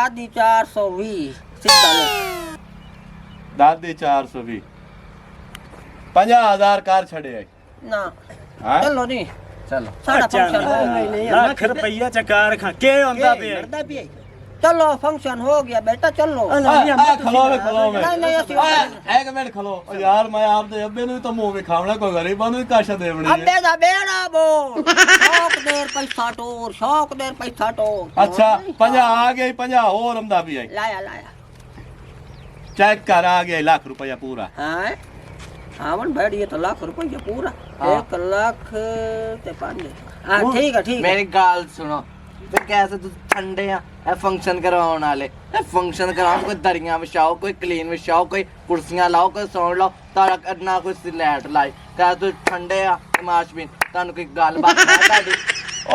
दादी 420 सीधा ले। दादी 420 50,000 कार छड़े आई ना हाँ? चलो नहीं चलो सारा फंक्शन हो गया। ਲੱਖ ਰੁਪਈਆ ਚਕਾਰ ਖਾ ਕੇ ਆਉਂਦਾ ਪਿਆ ਮਰਦਾ ਵੀ ਆਈ चलो फंक्शन हो गया बेटा चलो खलो में नहीं नहीं ऐसी एक मिनट खलो यार मैं आपदे अब्बे नु तो मुंह विखावना कोई गरीबां नु काशा देवनी है अबे दा बेड़ा बोल शौक देर पैसा टोर शौक देर पैसा टोर अच्छा 50 आ गई 50 और हमदा भी आई लाया लाया चेक कर आ गया लाख रुपया पूरा हाँ आवन बैठ ये तो लाख रुपया पूरा हाँ। 1 लाख ते 5 हाँ ठीक है ठीक है मेरी गाल सुनो ਤੇ कैसे तू ठंडे आ ए फंक्शन करवाउण वाले ए फंक्शन कराउण कोई दरियां विछाओ कोई क्लीन विछाओ कोई कुर्सियां लाओ कोई सौण लाओ तारा ना कोई सिलेट लाई कह तू ठंडे आ तमाशबीन तानू कोई गलबात है ताडी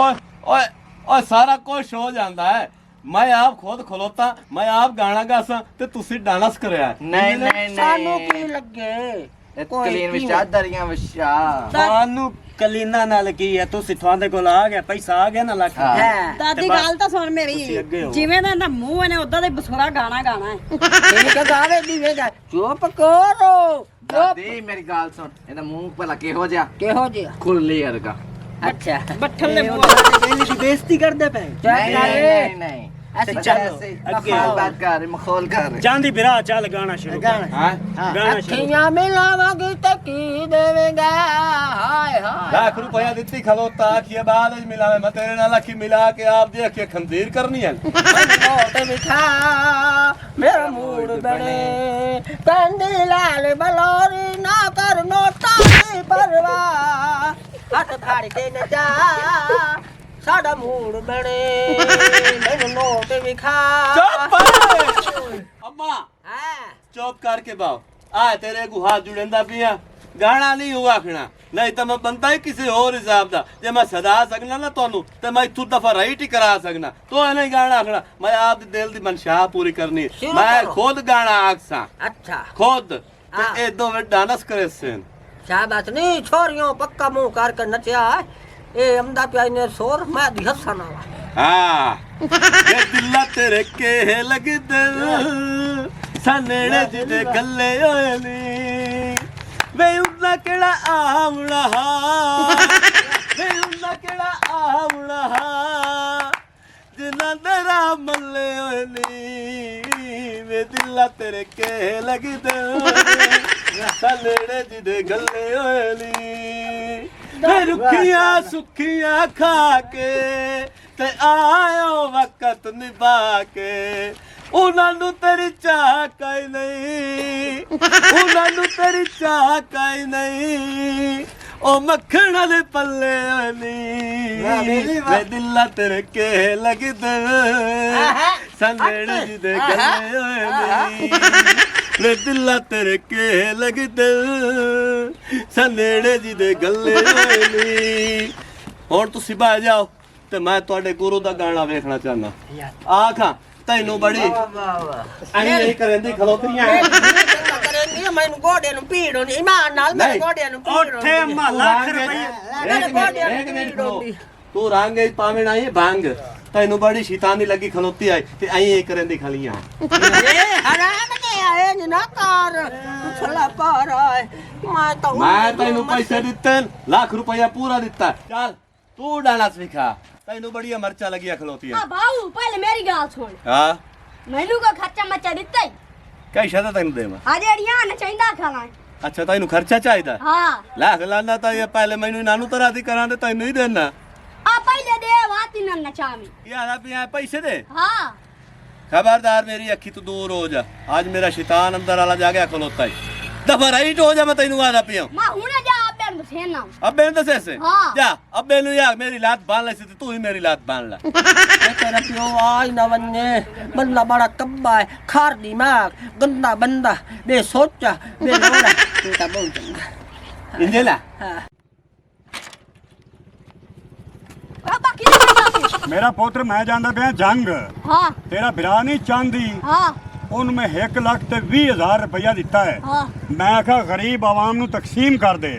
ओए ओए ओए सारा कुछ हो जाता है मैं आप खुद खलोता मैं आप गाना गासा ते तुसी डांस करया नहीं नहीं सानू की नहीं लगे क्लीन विछा दरियां विछा ਤੁਹਾਨੂੰ ਕਲੀਨਾ ਨਾਲ ਕੀ ਹੈ ਤੁਸੀਂ ਤੁਹਾਡੇ ਕੋਲ ਆ ਗਿਆ ਪੈਸਾ ਆ ਗਿਆ ਨਾ ਲੱਖ ਹਾਂ। है ਦਾਦੀ ਗੱਲ ਤਾਂ ਸੁਣ ਤੁਸੀਂ ਅੱਗੇ ਮੇਰੀ ਹੋ। ਜਿਵੇਂ ਦਾ ਨਾ ਮੂੰਹ ਨੇ ਉਦਾਂ ਦਾ ਹੀ ਬਸੁਰਾ ਗਾਣਾ ਗਾਣਾ ਹੈ ठीक है गावे दीवेगा चुप करो चुप दादी मेरी गाल सुन ਇਹਦਾ ਮੂੰਹ ਭਲਾ ਕਿਹੋ ਜਿਹਾ केहो जी ਖੁਰਲੀ ਵਰਗਾ अच्छा ਬੱਠਲ ਦੇ ਇਹ ਮੂੰਹ ਉਹਨਾਂ ਦੇ ਬੇਲੀ ਦੀ ਬੇਇੱਜ਼ਤੀ ਕਰਦੇ ਪਏ चेक नहीं करे नहीं नहीं ऐसे चलो, ऐसे आगे मखौल आओ। बात कर मखौल कर ਜਾਂਦੀ ਬਿਰਾ ਚੱਲ ਗਾਣਾ ਸ਼ੁਰੂ ਕਰ हां ਗਾਣਾ ਸ਼ੁਰੂ अखियां मिलावांगी ते की देवेगा हाय हाय लाख रुपया दित्ती खलोता आखिए बाद में मिलावे मैं तेरे नाल आखी मिला के आप दे के खंजीर करनी है नोट बिठा मेरा मूड बने कंदी लाल बलोरी ना कर नोटा की परवाह हाथ फाड़ के न जा साडा मूड बने मेरे नोट बिखा चुप अम्मा हाँ चुप करके बाओ आ तेरे को हाथ जुड़ेंदा पिया गाना नहीं हुआ आखना नहीं तो मैं बनता ही किसी और हिसाब दा जे मैं सदा सकना ना तोनू ते मैं इथू दफा राइट ही करा सकना तो नहीं गाना आखना मैं आप दिल दी मनशा पूरी करनी शुरू मैं करो। खुद गाना आखसा अच्छा खुद हाँ। ते ए दो मिनट डांस करे सेन शाबाश नहीं छोरियों पक्का मुंह करके नचा है ए अमदा प्याई ने सोर मैं दी हसना हाँ ये दिल तेरे के लग दिल सनेड़े जिदे गल्ले होए नी वे उन्ना केड़ा आवड़ा वे उन्ना केड़ा आवड़ा जिन्ना तेरा मल्ले होए नी वे दिल तेरे के लग दिल सनेड़े जिदे गल्ले होए नी रुखियां सुखियां खा के ते आयो वक्त निभा के उन्होंने तेरी चाह कई नहीं उन्होंने तेरी चाह कई नहीं ओ मक्खन दे पल्ले नहीं वे दिल तेरे के लग दे संदेड़ जी दे गले होए नहीं वे दिल तेरे के लग दे संदेड़े जी दे गले होए नहीं हुण तुसीं बाहर जाओ ते मैं तुहाडे गुरु दा गाना वेखना चाहना आखां तैनू बड़ी अहीं यही करेंदी खलोतियां करेंगे मैनू गोडे नु पीड़ होनी ईमान नाल मेरे नहीं। गोडे नु पीड़ ਉੱਥੇ होनी ਅੰਮਾ ਲੱਖ ਰੁਪਈਆ एक मिनट खलो तू रंग पावे ना ये भांग तैनू बड़ी शैतानी लगी खलोती आई ते अहीं यही करेंदी खलियां ए हराम ने आए नी ना कर छला पार आए मैं तैनू पैसे दिते लाख रुपया पूरा दिता चल तू डांस सिखा तैनू बढ़िया मरचा लगी खलोती ਆ ਬਾਉ ਪਹਿਲੇ ਮੇਰੀ ਗੱਲ ਸੁਣ हां ਮੈਨੂੰ ਕੋ ਖਰਚਾ ਮੱਚਾ ਦਿੱਤਾ ਹੀ कैसा था तैनू देवा ਆ ਜਿਹੜੀਆਂ ਨੇ ਚਾਹੀਦਾ ਖਾਣਾ अच्छा तैनू खर्चा चाहिदा ਹਾਂ लाख लाना तो ये पहले मैनू नानू तरह दी करा दे तैनू ही देना ਆ ਪਹਿਲੇ ਦੇ ਵਾਤੀ ਨਾ ਨਚਾਵੀ यार पिया पैसे दे ਹਾਂ खबरदार मेरी अखी तो दूर हो जा आज मेरा शैतान अंदर वाला जा गया खलोता है दफा राइट हो जा मैं तैनू आदा पिया ਮੈਂ ਹੁਣੇ ਜਾ ਆਪੇ ਨੂੰ ਸੇਨਾ अब बेन दसे से हाँ। जा अब बेनू यार मेरी लात बांध ले तू ही मेरी लात बांध ला तेरा प्यो आज न वन्ने बंदा बड़ा कब्बा है खार दिमाग गंदा बंदा बेसोचा बेलोड़ा बेटा बोल चंगा इंजेला हां ਬਾਬਾ ਕੀ ਮੇਰਾ ਪੁੱਤਰ ਮੈਂ ਜਾਂਦਾ ਪਿਆ ਜੰਗ ਹਾਂ ਤੇਰਾ ਭਰਾ ਨਹੀਂ ਚਾਹੁੰਦੀ ਹਾਂ ਉਹਨੂੰ ਮੈਂ 1,20,000 ਰੁਪਇਆ ਦਿੱਤਾ ਹੈ ਹਾਂ ਮੈਂ ਆਖਿਆ ਗਰੀਬ ਆਵਾਮ ਨੂੰ ਤਕਸੀਮ ਕਰ ਦੇ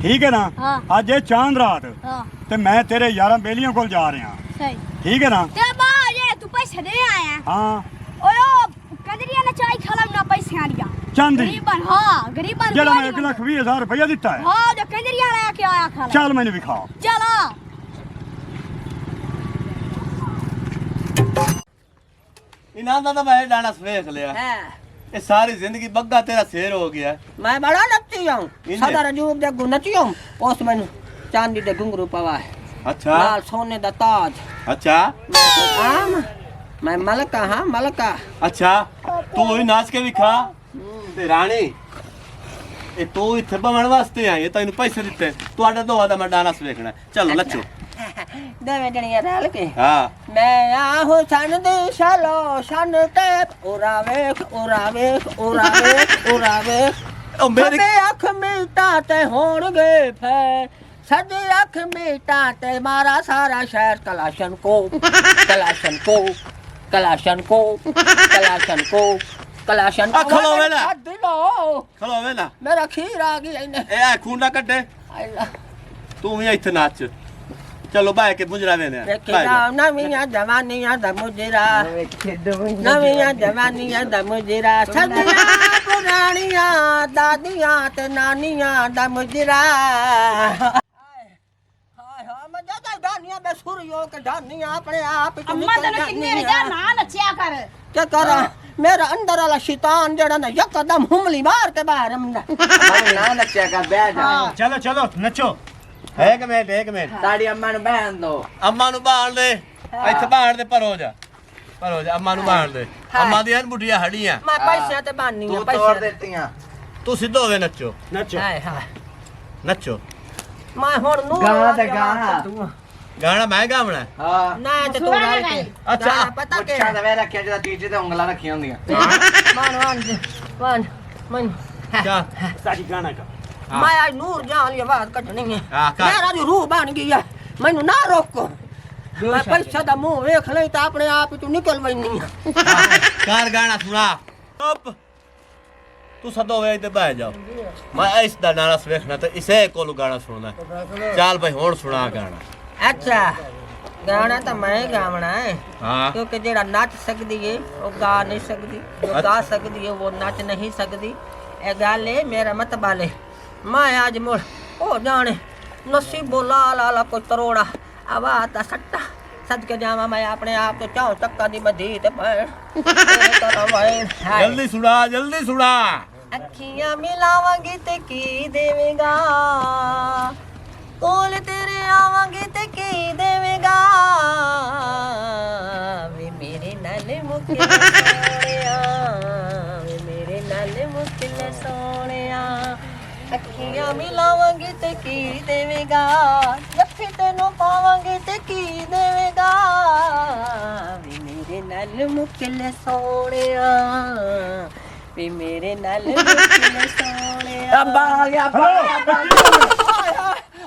ਠੀਕ ਹੈ ਨਾ ਹਾਂ। ਅੱਜ ਇਹ ਚਾਂਦ ਰਾਤ ਹਾਂ ਤੇ ਮੈਂ ਤੇਰੇ ਯਾਰਾਂ ਬੇਲੀਆਂ ਕੋਲ ਜਾ ਰਿਹਾ ਸਹੀ ਠੀਕ ਹੈ ਨਾ ਤੇ ਬਾ ਜੇ ਤੂੰ पैसे दे आए हैं हाँ ओयो कंजरिया ने चाय खा ना पैसे आनिया चांदी गरीबन हां गरीबन जरा मैं 1,20,000 रुपया दिता है हां जो कंजरिया लेके आया खा चल मैंने भी खाओ चला इन्हां दा मैं डाना ਵੇਖ ਲਿਆ है ਇਹ ਸਾਰੀ ਜ਼ਿੰਦਗੀ ਬੱਗਾ ਤੇਰਾ ਸ਼ੇਰ ਹੋ ਗਿਆ मैं बड़ा नच्ची हूं इन्हें? सदा रजूब दे गु नच्ची हूं उस मैंने चांदी दे घुंघरू पवा है ਅੱਛਾ लाल सोने दा ताज ਅੱਛਾ आम मैं मलका हां मलका ਅੱਛਾ ਤੂੰ ਹੀ ਨਾਚ ਕੇ ਵੀ ਖਾ ਤੇ ਰਾਣੀ ਇਹ ਤੂੰ ਇੱਥੇ ਬਵਣ ਵਾਸਤੇ ਆਈ ਹੈ ਤੈਨੂੰ ਪੈਸੇ ਦਿੱਤੇ ਤੁਹਾਡਾ ਦੋਹਾਂ ਦਾ ਮੈਂ ਡਾਂਸ ਵੇਖਣਾ ਚਲੋ ਨੱਚੋ देवे जणिया रल के ਹਾਂ मैं आहू सन दी शालो शन ते उरा वेख ਉਹ ਮੇਰੀ सदी अख मीटा ते होणगे फैर सदी अख मीटा ते मारा सारा शहर कलाशन को आ, खलो वेला। दिलो ਖਲੋਵੇ ਨਾ मेरा खीर आ गई इन्हें ਇਹ ਆ ਖੂੰਡਾ ਕੱਢੇ ਤੂੰ ਵੀ ਇੱਥੇ ਨੱਚ ਚਲੋ ਬਾਏ ਕੇ ਮੁਜਰਾ ਵੇਨੇ देखा नवियां जवानियां दा मुजरा नवियां जवानियां दा मुजरा सदियां पुरानियां दादियां ते नानियां दा मुजरा हाय हाय मैं जाता गानियां बे सुरियो के गानियां अपने आप ही अम्मा तने किन्ने रे जा ना नचिया कर क्या करा मेरा अंदर वाला शैतान जड़ा ना यकदम हुमली मार के बाहर हमने ना नच्चा कर बैठ जा ਚਲੋ ਚਲੋ ਨੱਚੋ ਇੱਕ ਮਿੰਟ ਸਾਡੀ ਅੰਮਾ ਨੂੰ ਬਹਿਣ ਦੋ ਅੰਮਾ ਨੂੰ ਬਾਣ ਦੇ ਇੱਥੇ ਬਾਣ ਦੇ ਪਰ ਹੋ ਜਾ ਅੰਮਾ ਨੂੰ ਬਾਣ ਦੇ ਅੰਮਾ ਦੀਆਂ ਬੁੱਢੀਆਂ ਹੜੀਆਂ मैं पैसे ते बानी ਤੂੰ ਤੋੜ पैसे ਦਿੱਤੀਆਂ ਤੂੰ ਸਿੱਧੋ ਹੋਵੇ ਨੱਚੋ ਨੱਚੋ हाय हाय ਨੱਚੋ मैं हुन नूर गाना ते वाला गाना। दूंगा। ਗਾਣਾ ਮੈਂ ਗਾਵਣਾ ਹਾਂ ना ते तू रल के अच्छा, पता के ਪੁੱਛਾਂ ਤੇ ਵੇ ਰੱਖਿਆ ਜਿਹਦਾ ਟੀਚੇ ਤੇ ਉਂਗਲਾਂ ਰੱਖੀਆਂ ਹੁੰਦੀਆਂ मन ਚਾ ਸਾਡੀ ਗਾਣਾ ਕਾ मैं आज नूर जान ये बात कटनी है हाँ, कर। मेरा जो रूह बन गई है मैनू ना रोको मैं पैसा दा मुंह वेख ले तो अपने आप ही तू निकल वैनी ਕਾਰ ਗਾਣਾ ਸੁਣਾ ਚੁੱਪ ਤੂੰ ਸਦੋ ਵੇ ਤੇ ਬਹਿ ਜਾ ਮੈਂ ਇਸ ਦਾ ਨਾਸ ਵੇਖਣਾ ਤੇ ਇਸੇ ਕੋਲ ਗਾਣਾ ਸੁਣਨਾ ਚੱਲ ਭਾਈ ਹੁਣ ਸੁਣਾ ਗਾਣਾ अच्छा गाना तो मैं ही गावना है ਹਾਂ क्योंकि जेड़ा नच सकदी है वो गा नहीं सकदी जो गा सकदी है वो नच नहीं सकदी ए गल है मेरा मत बाले मैं आज मुड़ ओ जाने नसीबो लाल आला कोई तरोड़ा आवाज दा सट्टा सदके जावा मैं अपने आप तो चाहूं टक्का दी बधी ते ਜਲਦੀ ਸੁਣਾ ਅੱਖੀਆਂ ਮਿਲਾਵਾਂਗੀ ਤੇ ਕੀ ਦੇਵੇਂਗਾ ਕੋਲ ਤੇਰੇ ਆਵਾਂਗੇ ਤੇ ਕੀ ਦੇਵੇਂਗਾ ਵੇ ਮੇਰੇ ਨਾਲ ਮੁਕਿਲ ਸੋਹਣਿਆ ਵੇ ਮੇਰੇ ਨਾਲ ਮੁਕਿਲ ਸੋਹਣਿਆ ਅੱਖੀਆਂ ਮਿਲਾਵਾਂਗੇ ਤੇ ਕੀ ਦੇਵੇਂਗਾ ਜੱਫੀ ਤੈਨੂੰ ਪਾਵਾਂਗੇ ਤੇ ਕੀ ਦੇਵੇਂਗਾ ਵੇ ਮੇਰੇ ਨਾਲ ਮੁਕਿਲ ਸੋਹਣਿਆ ਵੇ ਮੇਰੇ ਨਾਲ ਮੁਕਿਲ ਸੋਹਣਿਆ ਅੱਬਾ ਆ ਗਿਆ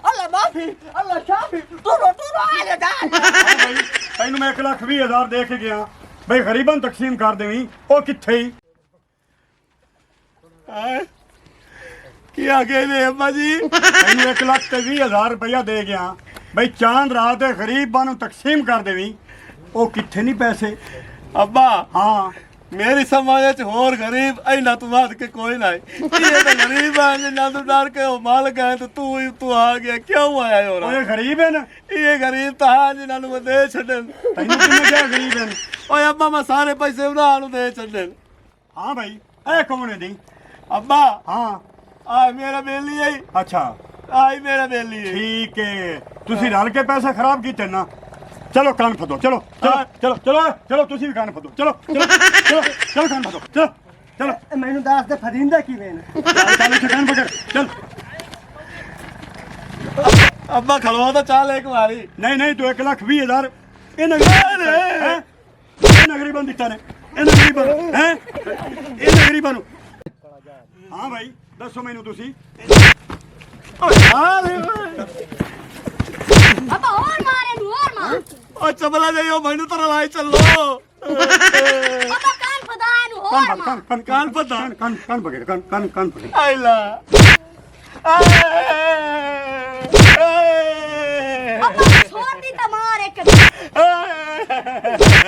ਅੱਲਾ ਮਾਫੀ ਅੱਲਾ ਸ਼ਾਫੀ ਤੁਰੋ ਆ ਜਾ ਭਾਈ ਤੈਨੂੰ ਮੈਂ 1,20,000 ਦੇ ਕੇ ਗਿਆ ਬਈ ਗਰੀਬਾਂ ਨੂੰ ਤਕਸੀਮ ਕਰ ਦੇਵੀਂ ਉਹ ਕਿੱਥੇ ਹੀ ਕੀ ਆ ਗਏ ਨੇ ਅੰਮਾ ਜੀ ਤੈਨੂੰ 1,20,000 ਰੁਪਇਆ ਦੇ ਗਿਆ ਬਈ ਚਾਂਦ ਰਾਤ ਦੇ ਗਰੀਬਾਂ ਨੂੰ ਤਕਸੀਮ ਕਰ ਦੇਵੀਂ ਉਹ ਕਿੱਥੇ ਨਹੀਂ ਪੈਸੇ ਅੱਬਾ ਹਾਂ ਮੇਰੀ ਸਮਝ ਚ ਹੋਰ ਗਰੀਬ ਐਨਾ ਤੂੰ ਬਾਤ ਕੇ ਕੋਈ ਨਾ ਇਹ ਤਾਂ ਗਰੀਬ ਆ ਜਿੰਨਾ ਤੂੰ ਡਰ ਕੇ ਉਹ ਮਾਲਕ ਹੈ ਤੇ ਤੂੰ ਆ ਗਿਆ ਕਿਉਂ ਆਇਆ ਹੋਰ ਓਏ ਗਰੀਬ ਹਨ ਇਹ ਗਰੀਬ ਤਾਂ ਹੈ ਜਿਨ੍ਹਾਂ ਨੂੰ ਮੈਂ ਦੇ ਛੱਡਣ ਤੈਨੂੰ ਕਿੰਨੇ ਕਿਹਾ ਗਰੀਬ ਹਨ ਓਏ ਅੱਬਾ ਮੈਂ ਸਾਰੇ ਪੈਸੇ ਉਹਨਾਂ ਨੂੰ ਦੇ ਛੱਡਣ ਹਾਂ ਭਾਈ ਇਹ ਕੌਣ ਹੈ ਦੀ ਅੱਬਾ ਹਾਂ ਆ ਮੇਰਾ ਬੇਲੀ ਹੈ ਅੱਛਾ ਆਈ ਮੇਰਾ ਬੇਲੀ ਹੈ ਠੀਕ ਹੈ ਤੁਸੀਂ ਰਲ ਕੇ ਪੈਸੇ ਖਰਾਬ ਕੀਤੇ ਨਾ ਚਲੋ ਕੰਨ ਫਦੋ ਚਲੋ ਚਲੋ ਚਲੋ ਚਲੋ ਤੁਸੀਂ ਵੀ ਕੰਨ ਫਦੋ ਚਲੋ ਚਲੋ ਚਲੋ ਚਲੋ ਕੰਨ ਫਦੋ ਚਲੋ ਚਲੋ ਮੈਨੂੰ ਦੱਸ ਦੇ ਫਰਿੰਦਾ ਕਿਵੇਂ ਨੇ ਚੱਲ ਇੱਥੇ ਕੰਨ ਪਕੜ ਚਲ ਅੱਬਾ ਖਲਵਾ ਤਾਂ ਚਾਲ ਇੱਕ ਵਾਰੀ ਨਹੀਂ ਨਹੀਂ ਤੂੰ 1,20,000 ਇਹ ਨਗਰੀ ਬੰਦ ਦਿੱਤਾ ਨੇ ਇਹ ਗਰੀਬਾਂ ਨੂੰ ਹੈ ਇਹ ਗਰੀਬਾਂ ਨੂੰ ਹਾਂ ਭਾਈ ਦੱਸੋ ਮੈਨੂੰ ਤੁਸੀਂ अबा और मारे नु और मार ਓ ਚਬਲਾ ਜਾਈਓ ਮੈਨੂੰ ਤਾਂ ਲਾਈ ਚੱਲੋ अबा कान फदाए नु और मार ਕੰਨ ਪਤਾ ਕੰਨ ਪਕੜ ਕੰਨ ਪਕੜ ਆਇਲਾ अबा छोड़ दी तो मार एक ਆ